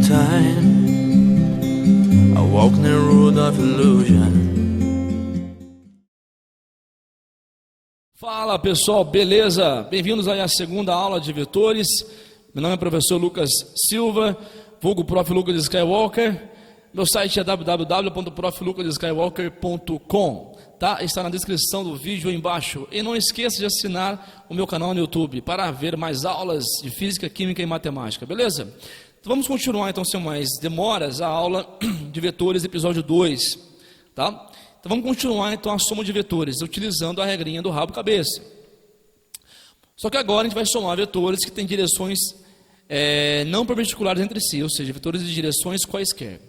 time. I walk the road of illusion. Fala pessoal, beleza? Bem-vindos aí à segunda aula de vetores. Meu nome é professor Lucas Silva, vulgo Prof. Lucas Skywalker. Meu site é www.proflucasskywalker.com, tá? Está na descrição do vídeo aí embaixo. E não esqueça de assinar o meu canal no YouTube para ver mais aulas de física, química e matemática, beleza? Então, vamos continuar então sem mais demoras a aula de vetores, episódio 2, tá? Então vamos continuar então a soma de vetores, utilizando a regrinha do rabo-cabeça. Só que agora a gente vai somar vetores que têm direções não perpendiculares entre si, ou seja, vetores de direções quaisquer.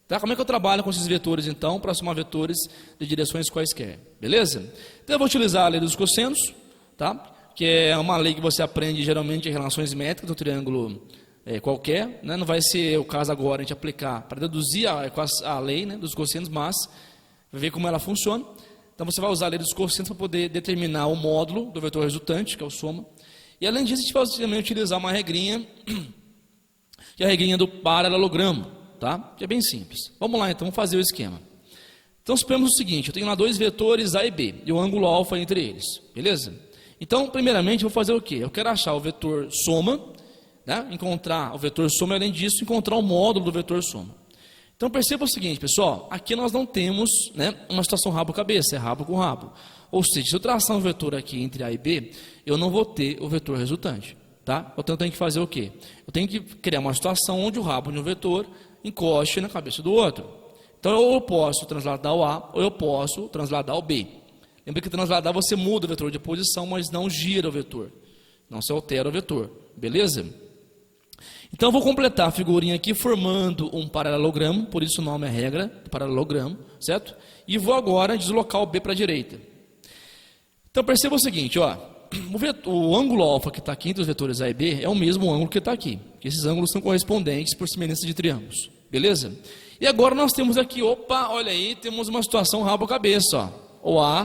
Tá? Como é que eu trabalho com esses vetores então, para somar vetores de direções quaisquer? Beleza? Então eu vou utilizar a lei dos cossenos, tá? Que é uma lei que você aprende geralmente em relações métricas do triângulo qualquer, né? Não vai ser o caso agora a gente aplicar para deduzir a lei, né, dos cossenos, mas ver como ela funciona. Então você vai usar a lei dos cossenos para poder determinar o módulo do vetor resultante, que é o soma. E além disso, a gente vai também utilizar uma regrinha, que é a regrinha do paralelogramo, tá? Que é bem simples. Vamos lá então, vamos fazer o esquema. Então suponhamos o seguinte, eu tenho lá dois vetores A e B, e o ângulo alfa entre eles, beleza? Então, primeiramente, eu vou fazer o quê? Eu quero achar o vetor soma, né? Encontrar o vetor soma e, além disso, encontrar o módulo do vetor soma. Então perceba o seguinte, pessoal, aqui nós não temos, né, uma situação rabo-cabeça, é rabo com rabo. Ou seja, se eu traçar um vetor aqui entre A e B, eu não vou ter o vetor resultante, tá? Então eu tenho que fazer o quê? Eu tenho que criar uma situação onde o rabo de um vetor encoste na cabeça do outro. Então ou eu posso transladar o A, ou eu posso transladar o B. Lembra que transladar você muda o vetor de posição, mas não gira o vetor, não se altera o vetor, beleza? Então eu vou completar a figurinha aqui formando um paralelogramo, por isso o nome é regra do paralelogramo, certo? E vou agora deslocar o B para a direita. Então perceba o seguinte, ó, o ângulo alfa que está aqui entre os vetores A e B é o mesmo ângulo que está aqui, porque esses ângulos são correspondentes por semelhança de triângulos, beleza? E agora nós temos aqui, opa, olha aí, temos uma situação rabo-cabeça, ó. O A,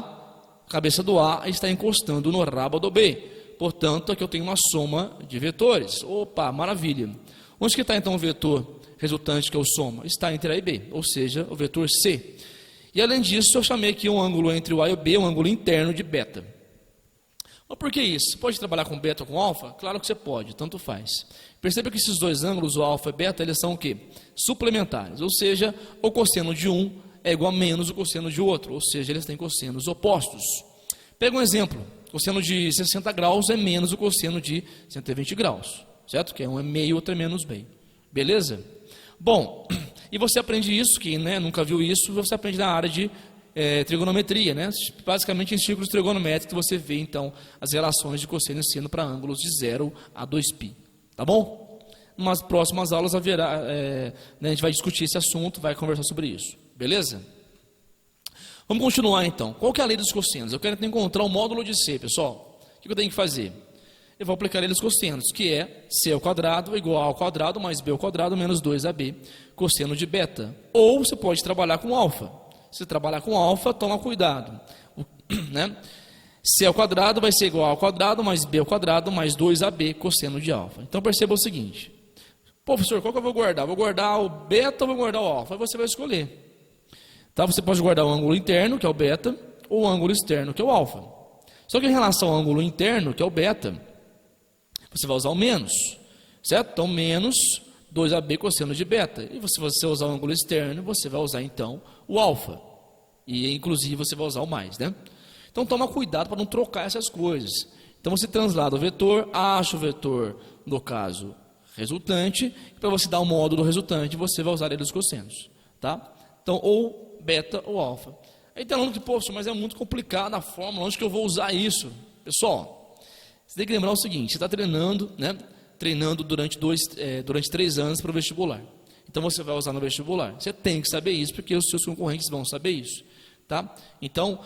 a cabeça do A está encostando no rabo do B. Portanto, aqui eu tenho uma soma de vetores. Opa, maravilha. Onde que está então o vetor resultante, que é o soma? Está entre A e B, ou seja, o vetor C. E além disso, eu chamei aqui um ângulo entre o A e o B, um ângulo interno de beta. Mas por que isso? Você pode trabalhar com beta ou com alfa? Claro que você pode, tanto faz. Perceba que esses dois ângulos, o alfa e beta, eles são o quê? Suplementares, ou seja, o cosseno de um é igual a menos o cosseno de outro, ou seja, eles têm cossenos opostos. Pega um exemplo. O cosseno de 60 graus é menos o cosseno de 120 graus, certo? Que um é meio, outro é menos meio. Beleza? Bom, e você aprende isso, que, né, nunca viu isso, você aprende na área de trigonometria, né? Basicamente em círculos trigonométricos você vê então as relações de cosseno e seno para ângulos de 0 a 2π, tá bom? Nas próximas aulas haverá, né, a gente vai discutir esse assunto, vai conversar sobre isso, beleza? Vamos continuar então. Qual que é a lei dos cossenos? Eu quero encontrar o módulo de C, pessoal. O que eu tenho que fazer? Eu vou aplicar a lei dos cossenos, que é C ao quadrado igual A ao quadrado mais B ao quadrado menos 2AB, cosseno de beta. Ou você pode trabalhar com alfa. Se trabalhar com alfa, toma cuidado. Né? C ao quadrado vai ser igual A ao quadrado mais B ao quadrado mais 2AB, cosseno de alfa. Então perceba o seguinte. Professor, qual que eu vou guardar? Vou guardar o beta ou vou guardar o alfa? Aí você vai escolher. Tá? Você pode guardar o ângulo interno, que é o beta, ou o ângulo externo, que é o alfa. Só que em relação ao ângulo interno, que é o beta, você vai usar o menos, certo? Então, menos 2AB cosseno de beta. E se você usar o ângulo externo, você vai usar, então, o alfa. E, inclusive, você vai usar o mais, né? Então, toma cuidado para não trocar essas coisas. Então, você translada o vetor, acha o vetor, no caso, resultante, e para você dar o módulo resultante, você vai usar ele dos cossenos, tá? Então, ou beta ou alfa. Aí tem aluno que, poxa, mas é muito complicado a fórmula, onde que eu vou usar isso? Pessoal, você tem que lembrar o seguinte, você está treinando, né? Treinando durante 3 anos para o vestibular. Então você vai usar no vestibular. Você tem que saber isso, porque os seus concorrentes vão saber isso, tá? Então,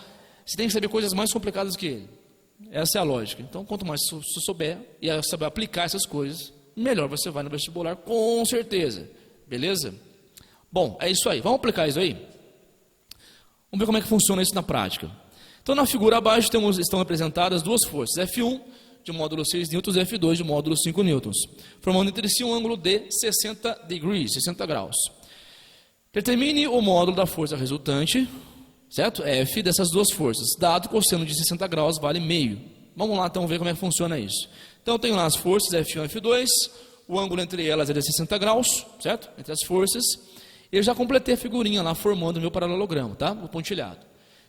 você tem que saber coisas mais complicadas que ele. Essa é a lógica. Então, quanto mais você souber e saber aplicar essas coisas, melhor você vai no vestibular, com certeza. Beleza? Bom, é isso aí. Vamos aplicar isso aí? Vamos ver como é que funciona isso na prática. Então, na figura abaixo estão representadas duas forças, F1 de módulo 6 newtons e F2 de módulo 5 newtons, formando entre si um ângulo de 60 degrees, 60 graus. Determine o módulo da força resultante, certo? F dessas duas forças, dado que o cosseno de 60 graus vale meio. Vamos lá então ver como é que funciona isso. Então eu tenho lá as forças F1 e F2, o ângulo entre elas é de 60 graus, certo? Entre as forças. Eu já completei a figurinha lá formando o meu paralelogramo, tá? O pontilhado.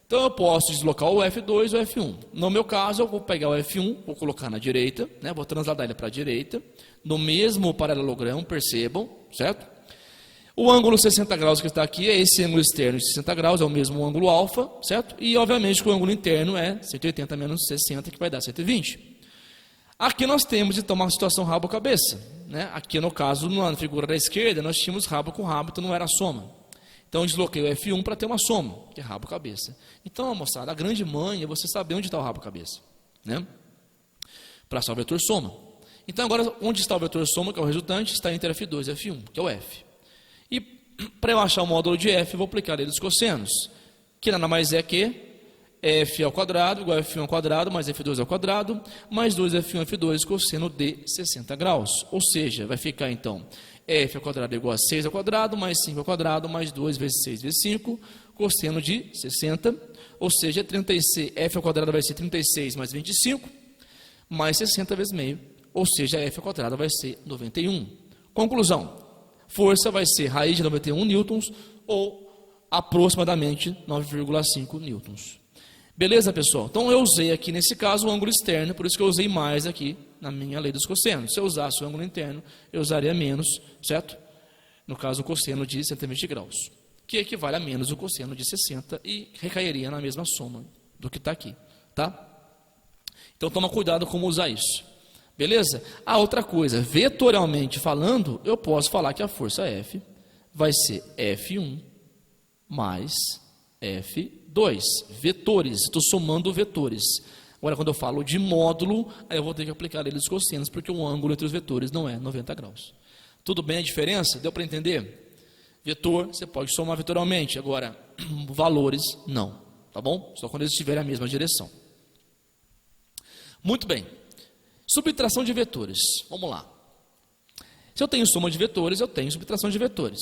Então eu posso deslocar o F2 ou o F1. No meu caso, eu vou pegar o F1, vou colocar na direita, né? Vou transladar ele para a direita, no mesmo paralelogramo, percebam, certo? O ângulo 60 graus que está aqui é esse ângulo externo de 60 graus, é o mesmo ângulo alfa, certo? E obviamente que o ângulo interno é 180 menos 60, que vai dar 120. Aqui nós temos então uma situação rabo-cabeça, né? Aqui no caso, na figura da esquerda, nós tínhamos rabo com rabo, então não era soma. Então eu desloquei o F1 para ter uma soma, que é rabo-cabeça. Então, moçada, a grande manha é você saber onde está o rabo-cabeça, né? Para achar o vetor soma. Então agora, onde está o vetor soma, que é o resultante, está entre F2 e F1, que é o F. E para eu achar o módulo de F, eu vou aplicar a lei dos cossenos, que nada mais é que F ao quadrado igual a F1 ao quadrado mais F2 ao quadrado, mais 2F1 F2 cosseno de 60 graus. Ou seja, vai ficar então F ao quadrado igual a 6 ao quadrado, mais 5 ao quadrado, mais 2 vezes 6 vezes 5, cosseno de 60. Ou seja, 36, F ao quadrado vai ser 36 mais 25, mais 60 vezes meio. Ou seja, F ao quadrado vai ser 91. Conclusão. Força vai ser raiz de 91 newtons ou aproximadamente 9,5 newtons. Beleza, pessoal? Então eu usei aqui nesse caso o ângulo externo, por isso que eu usei mais aqui na minha lei dos cossenos. Se eu usasse o ângulo interno, eu usaria menos, certo? No caso, o cosseno de 120 graus, que equivale a menos o cosseno de 60 e recairia na mesma soma do que está aqui, tá? Então toma cuidado como usar isso. Beleza? A outra coisa, vetorialmente falando, eu posso falar que a força F vai ser F1 mais F2. Vetores, estou somando vetores. Agora, quando eu falo de módulo, aí eu vou ter que aplicar eles cossenos, porque o ângulo entre os vetores não é 90 graus. Tudo bem a diferença? Deu para entender? Vetor, você pode somar vetorialmente. Agora, valores, não. Tá bom? Só quando eles estiverem na mesma direção. Muito bem. Subtração de vetores. Vamos lá. Se eu tenho soma de vetores, eu tenho subtração de vetores.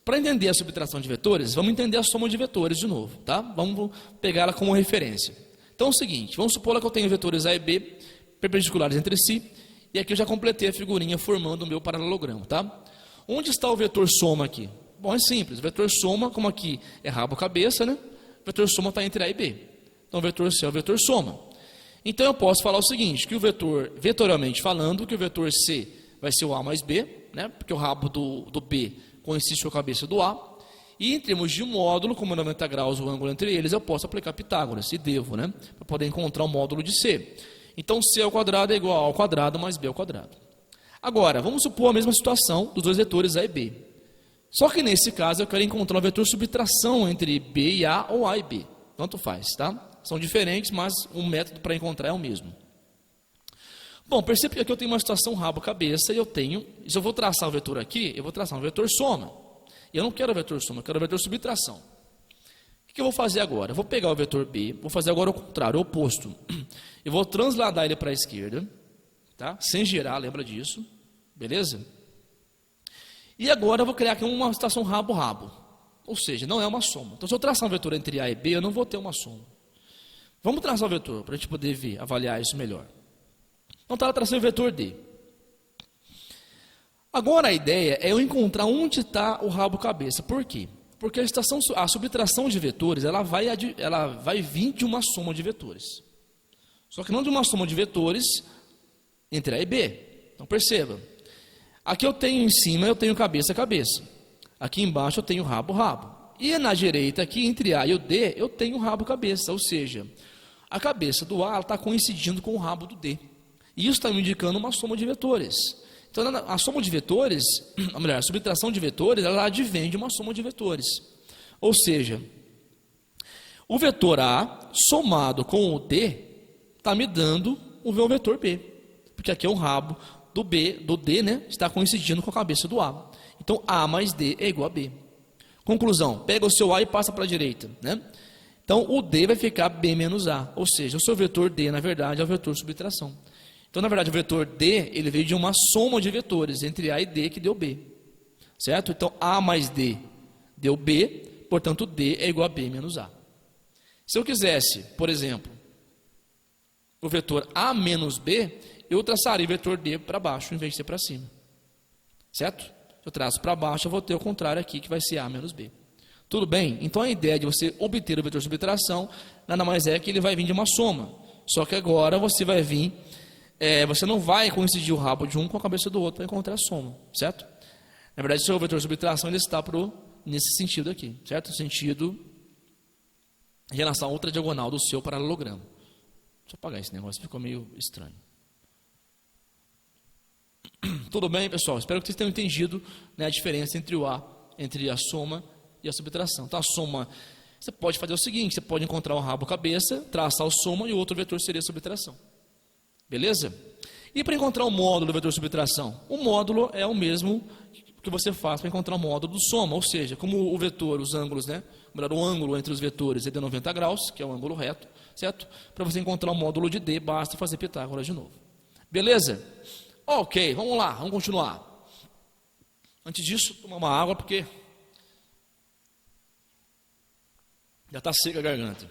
Para entender a subtração de vetores, vamos entender a soma de vetores de novo, tá? Vamos pegar ela como referência. Então é o seguinte, vamos supor que eu tenho vetores A e B perpendiculares entre si, e aqui eu já completei a figurinha formando o meu paralelogramo, tá? Onde está o vetor soma aqui? Bom, é simples, o vetor soma, como aqui é rabo-cabeça, né? O vetor soma está entre A e B. Então o vetor C é o vetor soma. Então eu posso falar o seguinte, que o vetor, vetorialmente falando, que o vetor C vai ser o A mais B, né? Porque o rabo do B coincide com a cabeça do A, e em termos de módulo, como 90 graus o ângulo entre eles, eu posso aplicar Pitágoras, e devo, né? Para poder encontrar o módulo de C. Então, C ao quadrado é igual a ao quadrado mais B ao quadrado. Agora, vamos supor a mesma situação dos dois vetores A e B. Só que nesse caso eu quero encontrar o vetor subtração entre B e A, ou A e B. Tanto faz, tá? São diferentes, mas o método para encontrar é o mesmo. Bom, percebe que aqui eu tenho uma situação rabo-cabeça e eu tenho, se eu vou traçar o vetor aqui, eu vou traçar um vetor soma. E eu não quero o vetor soma, eu quero o vetor subtração. O que eu vou fazer agora? Eu vou pegar o vetor B, vou fazer agora o contrário, o oposto. Eu vou transladar ele para a esquerda, tá? Sem girar, lembra disso, beleza? E agora eu vou criar aqui uma situação rabo-rabo, ou seja, não é uma soma. Então se eu traçar um vetor entre A e B, eu não vou ter uma soma. Vamos traçar o vetor, para a gente poder ver, avaliar isso melhor. Então está traçando o vetor D. Agora a ideia é eu encontrar onde está o rabo-cabeça. Por quê? Porque a subtração de vetores ela vai vir de uma soma de vetores. Só que não de uma soma de vetores entre A e B. Então perceba. Aqui eu tenho em cima, eu tenho cabeça-cabeça. Aqui embaixo eu tenho rabo-rabo. E na direita, aqui entre A e o D, eu tenho rabo-cabeça. Ou seja, a cabeça do A está coincidindo com o rabo do D. E isso está me indicando uma soma de vetores. Então, a soma de vetores, ou melhor, a subtração de vetores, ela advém de uma soma de vetores. Ou seja, o vetor A somado com o D está me dando o meu vetor B. Porque aqui é o rabo do D, né? Está coincidindo com a cabeça do A. Então, A mais D é igual a B. Conclusão, pega o seu A e passa para a direita, né? Então, o D vai ficar B menos A. Ou seja, o seu vetor D, na verdade, é o vetor subtração. Então, Então, na verdade, o vetor D, ele veio de uma soma de vetores entre A e D que deu B. Certo? Então, A mais D deu B, portanto, D é igual a B menos A. Se eu quisesse, por exemplo, o vetor A menos B, eu traçaria o vetor D para baixo, em vez de ser para cima. Certo? Se eu traço para baixo, eu vou ter o contrário aqui, que vai ser A menos B. Tudo bem? Então, a ideia de você obter o vetor de subtração, nada mais é que ele vai vir de uma soma. Só que agora você vai vir, você não vai coincidir o rabo de um com a cabeça do outro para encontrar a soma. Certo? Na verdade, o seu vetor de subtração ele está nesse sentido aqui. Certo? No sentido em relação à outra diagonal do seu paralelogramo. Deixa eu apagar esse negócio, ficou meio estranho. Tudo bem, pessoal? Espero que vocês tenham entendido, né, a diferença entre a soma e a subtração. Então, a soma, você pode fazer o seguinte, você pode encontrar o rabo cabeça, traçar o soma e o outro vetor seria a subtração. Beleza? E para encontrar o módulo do vetor de subtração? O módulo é o mesmo que você faz para encontrar o módulo do soma, ou seja, como o vetor, os ângulos, né? Melhor, o ângulo entre os vetores é de 90 graus, que é o ângulo reto, certo? Para você encontrar o módulo de D, basta fazer Pitágoras de novo. Beleza? Ok, vamos lá, vamos continuar. Antes disso, tomar uma água, porque já está seca a garganta.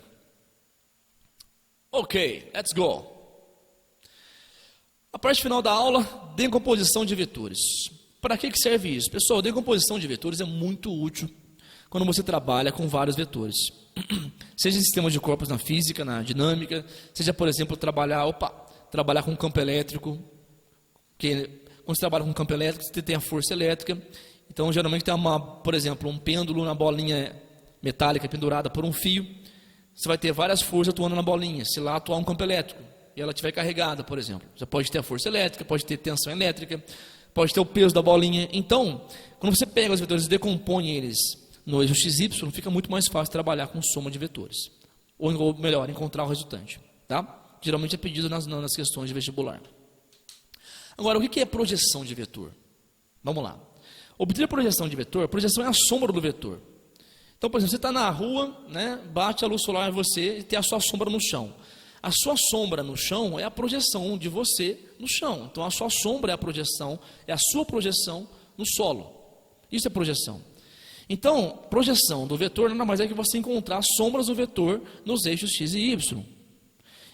Ok, let's go. A parte final da aula, decomposição de vetores. Para que serve isso? Pessoal, decomposição de vetores é muito útil quando você trabalha com vários vetores. Seja em sistemas de corpos na física, na dinâmica, seja, por exemplo, trabalhar com campo elétrico. Quando você trabalha com campo elétrico, você tem a força elétrica. Então, geralmente tem, por exemplo, um pêndulo na bolinha metálica pendurada por um fio. Você vai ter várias forças atuando na bolinha, se lá atuar um campo elétrico e ela estiver carregada, por exemplo. Você pode ter a força elétrica, pode ter tensão elétrica, pode ter o peso da bolinha. Então, quando você pega os vetores e decompõe eles no eixo XY, fica muito mais fácil trabalhar com soma de vetores. Ou melhor, encontrar o resultante. Tá? Geralmente é pedido nas questões de vestibular. Agora, o que é projeção de vetor? Vamos lá. Obter a projeção de vetor, a projeção é a sombra do vetor. Então, por exemplo, você está na rua, né, bate a luz solar em você e tem a sua sombra no chão. A sua sombra no chão é a projeção de você no chão. Então, a sua sombra é a projeção, é a sua projeção no solo. Isso é projeção. Então, projeção do vetor nada mais é que você encontrar as sombras do vetor nos eixos x e y.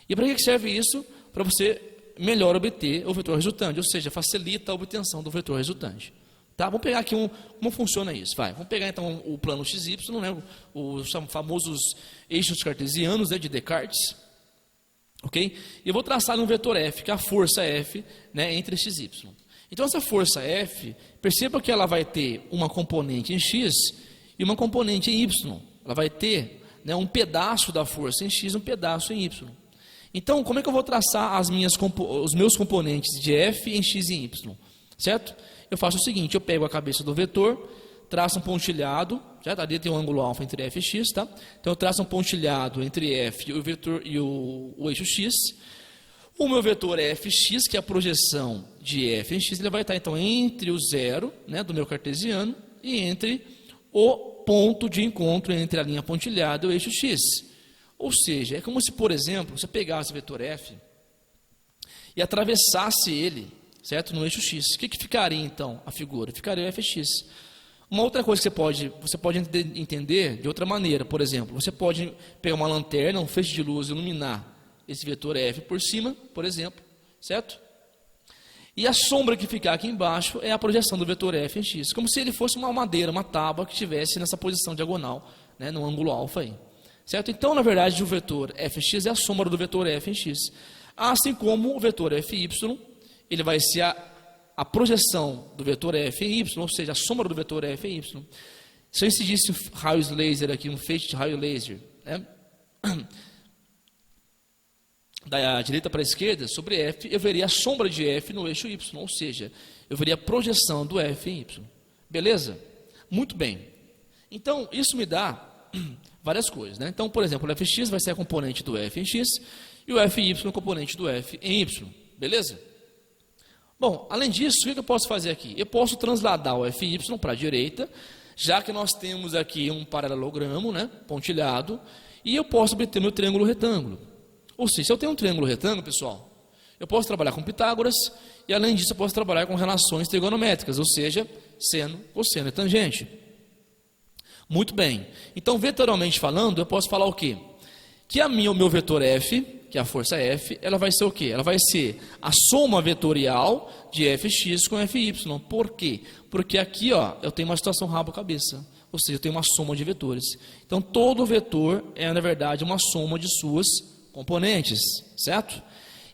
E para que serve isso? Para você melhor obter o vetor resultante, ou seja, facilita a obtenção do vetor resultante. Tá? Vamos pegar aqui como funciona isso. Vamos pegar então o plano XY, né, os famosos eixos cartesianos, né, de Descartes. Ok? E eu vou traçar um vetor F, que é a força F, né, entre x e y. Então, essa força F, perceba que ela vai ter uma componente em x e uma componente em y. Ela vai ter, né, um pedaço da força em x e um pedaço em y. Então, como é que eu vou traçar os meus componentes de F em x e y? Certo? Eu faço o seguinte, eu pego a cabeça do vetor, traço um pontilhado, certo? Ali tem um ângulo alfa entre F e x, tá? Então eu traço um pontilhado entre F e o vetor e o eixo x. O meu vetor é fx, que é a projeção de F em x, ele vai estar então entre o zero, né, do meu cartesiano, e entre o ponto de encontro entre a linha pontilhada e o eixo x. Ou seja, é como se, por exemplo, você pegasse o vetor F e atravessasse ele, certo, no eixo x. O que ficaria então a figura? Ficaria o fx. Uma outra coisa que você pode entender de outra maneira, por exemplo, você pode pegar uma lanterna, um feixe de luz e iluminar esse vetor F por cima, por exemplo, certo? E a sombra que ficar aqui embaixo é a projeção do vetor F em x, como se ele fosse uma madeira, uma tábua que estivesse nessa posição diagonal, né, no ângulo alfa aí. Certo? Então, na verdade, o vetor fx é a sombra do vetor f em x. Assim como o vetor fy, ele vai ser a projeção do vetor f em y, ou seja, a sombra do vetor f em y. Se eu incidisse raios laser aqui, um feixe de raio laser, né, da direita para a esquerda, sobre f, eu veria a sombra de f no eixo y, ou seja, eu veria a projeção do f em y. Beleza? Muito bem. Então, isso me dá várias coisas, né? Então, por exemplo, o fx vai ser a componente do f em x e o fy a componente do f em y. Beleza? Bom, além disso, o que eu posso fazer aqui? Eu posso transladar o fy para a direita, já que nós temos aqui um paralelogramo, né, pontilhado, e eu posso obter meu triângulo retângulo. Ou seja, se eu tenho um triângulo retângulo, pessoal, Eu posso trabalhar com Pitágoras e, além disso, eu posso trabalhar com relações trigonométricas, ou seja, seno, cosseno e tangente. Muito bem. Então, vetorialmente falando, eu posso falar o quê? Que o meu vetor F, que é a força F, ela vai ser o quê? Ela vai ser a soma vetorial de Fx com Fy. Por quê? Porque aqui, ó, eu tenho uma situação rabo-cabeça. Ou seja, eu tenho uma soma de vetores. Então, todo vetor é, na verdade, uma soma de suas componentes, certo?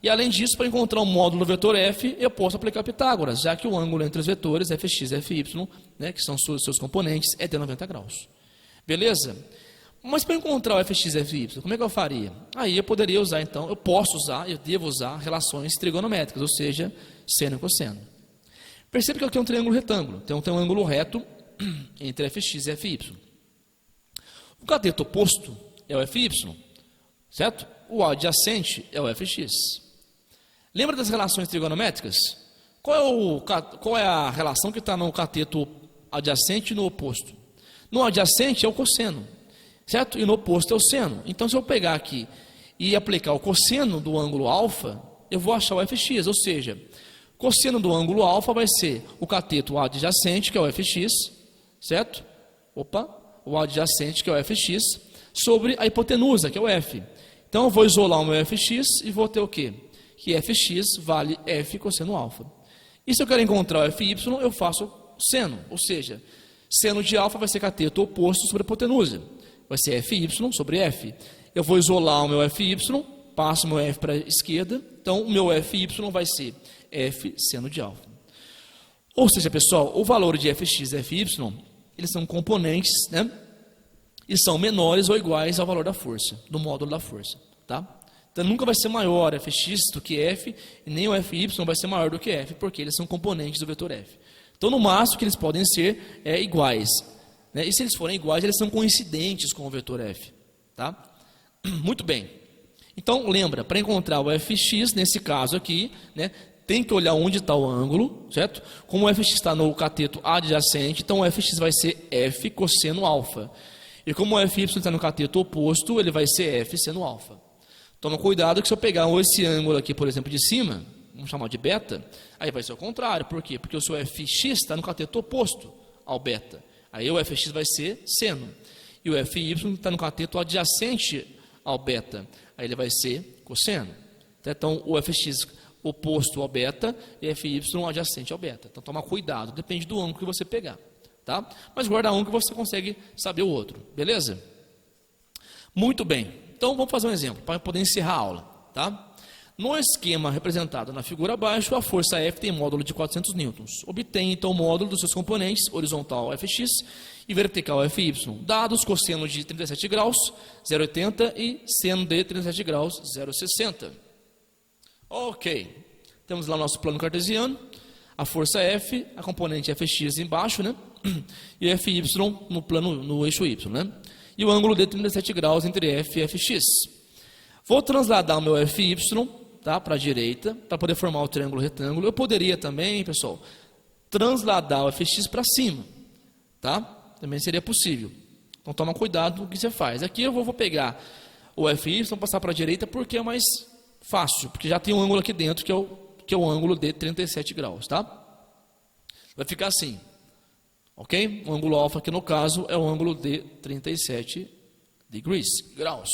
E, além disso, para encontrar o módulo do vetor F, eu posso aplicar Pitágoras, já que o ângulo entre os vetores, Fx e Fy, né, que são seus componentes, é de 90 graus. Beleza? Mas para encontrar o Fx e Fy, como é que eu faria? Aí eu poderia usar, então, eu posso usar, eu devo usar relações trigonométricas, ou seja, seno e cosseno. Perceba que aqui é um triângulo retângulo, então tem um ângulo reto entre Fx e Fy. O cateto oposto é o Fy, certo? O adjacente é o Fx. Lembra das relações trigonométricas? Qual é a relação que está no cateto adjacente e no oposto? No adjacente é o cosseno, certo? E no oposto é o seno. Então, se eu pegar aqui e aplicar o cosseno do ângulo alfa, eu vou achar o Fx, ou seja, cosseno do ângulo alfa vai ser o cateto adjacente, que é o Fx, certo? O adjacente, que é o Fx, sobre a hipotenusa, que é o F. Então, eu vou isolar o meu Fx e vou ter o quê? Que Fx vale F cosseno alfa. E se eu quero encontrar o Fy, eu faço seno, ou seja, seno de alfa vai ser cateto oposto sobre a hipotenusa. Vai ser Fy sobre F. Eu vou isolar o meu Fy, passo o meu F para a esquerda, então o meu Fy vai ser F seno de alfa. Ou seja, pessoal, o valor de Fx e Fy, eles são componentes, né? E são menores ou iguais ao valor da força, do módulo da força, tá? Então nunca vai ser maior Fx do que F, e nem o Fy vai ser maior do que F, porque eles são componentes do vetor F. Então no máximo que eles podem ser iguais, né? E se eles forem iguais, eles são coincidentes com o vetor F, tá? Muito bem. Então lembra, para encontrar o Fx, nesse caso aqui, né, tem que olhar onde está o ângulo, certo? Como o Fx está no cateto adjacente, então o Fx vai ser F cosseno alfa. E como o Fy está no cateto oposto, ele vai ser F seno alfa. Toma cuidado que se eu pegar esse ângulo aqui, por exemplo, de cima, vamos chamar de beta, aí vai ser o contrário. Por quê? Porque o seu Fx está no cateto oposto ao beta. Aí o Fx vai ser seno. E o Fy está no cateto adjacente ao beta. Aí ele vai ser cosseno. Então, o Fx oposto ao beta e Fy adjacente ao beta. Então, toma cuidado. Depende do ângulo que você pegar. Tá? Mas guarda um que você consegue saber o outro, beleza? Muito bem, então vamos fazer um exemplo para poder encerrar a aula, tá? No esquema representado na figura abaixo, a força F tem módulo de 400 newtons. Obtém então o módulo dos seus componentes, horizontal Fx e vertical Fy, dados cosseno de 37 graus, 0,80 e seno de 37 graus, 0,60. Ok, temos lá nosso plano cartesiano, a força F, a componente Fx embaixo, né? E Fy no eixo Y, né? E o ângulo de 37 graus entre F e Fx. Vou trasladar o meu Fy, tá, para a direita, para poder formar o triângulo retângulo. Eu poderia também, pessoal, trasladar o Fx para cima, tá? Também seria possível. Então toma cuidado com o que você faz. Aqui eu vou pegar o Fy, passar para a direita porque é mais fácil, porque já tem um ângulo aqui dentro que é o ângulo de 37 graus, tá? Vai ficar assim. Ok? O ângulo alfa aqui no caso é o ângulo de 37 graus.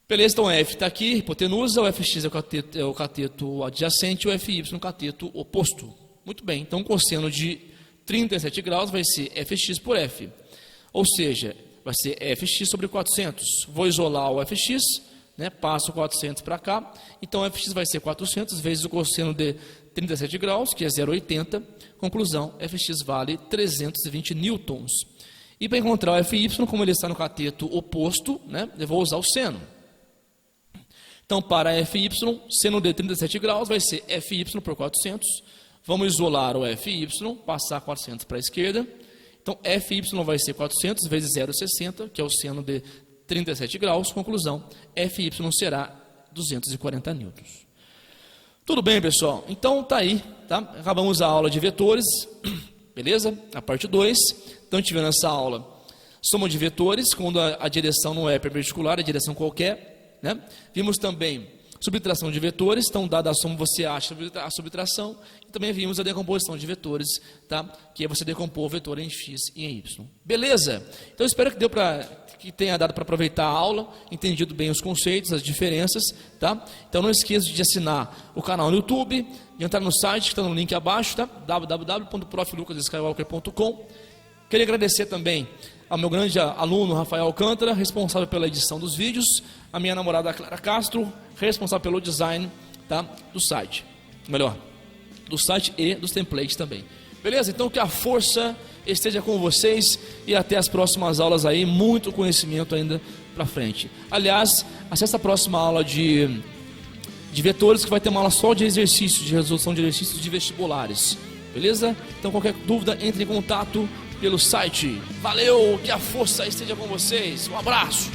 Beleza, então F está aqui, hipotenusa, o Fx é o cateto adjacente, o Fy é o cateto oposto. Muito bem, então o cosseno de 37 graus vai ser Fx por F. Ou seja, vai ser Fx sobre 400. Vou isolar o Fx, né, passo 400 para cá, então o Fx vai ser 400 vezes o cosseno de 37 graus, que é 0,80. Conclusão, Fx vale 320 newtons. E para encontrar o Fy, como ele está no cateto oposto, né, eu vou usar o seno. Então, para Fy, seno de 37 graus vai ser Fy por 400. Vamos isolar o Fy, passar 400 para a esquerda. Então, Fy vai ser 400 vezes 0,60, que é o seno de 37 graus. Conclusão, Fy será 240 newtons. Tudo bem, pessoal? Então, tá aí, tá? Acabamos a aula de vetores, beleza? A parte 2. Então, tivemos essa aula, soma de vetores, quando a direção não é perpendicular, é direção qualquer, né? Vimos também subtração de vetores, então dada a soma você acha a subtração, e também vimos a decomposição de vetores, tá? Que é você decompor o vetor em x e em y. Beleza? Então espero que tenha dado para aproveitar a aula, entendido bem os conceitos, as diferenças, tá? Então não esqueça de assinar o canal no YouTube, de entrar no site que está no link abaixo, tá? www.proflucasskywalker.com. Queria agradecer também ao meu grande aluno Rafael Alcântara, responsável pela edição dos vídeos, a minha namorada Clara Castro, responsável pelo design, tá, do site. Melhor, do site e dos templates também. Beleza? Então que a força esteja com vocês e até as próximas aulas aí, muito conhecimento ainda para frente. Aliás, acesse a próxima aula de vetores, que vai ter uma aula só de exercícios, de resolução de exercícios de vestibulares. Beleza? Então qualquer dúvida, entre em contato pelo site. Valeu, que a força esteja com vocês. Um abraço.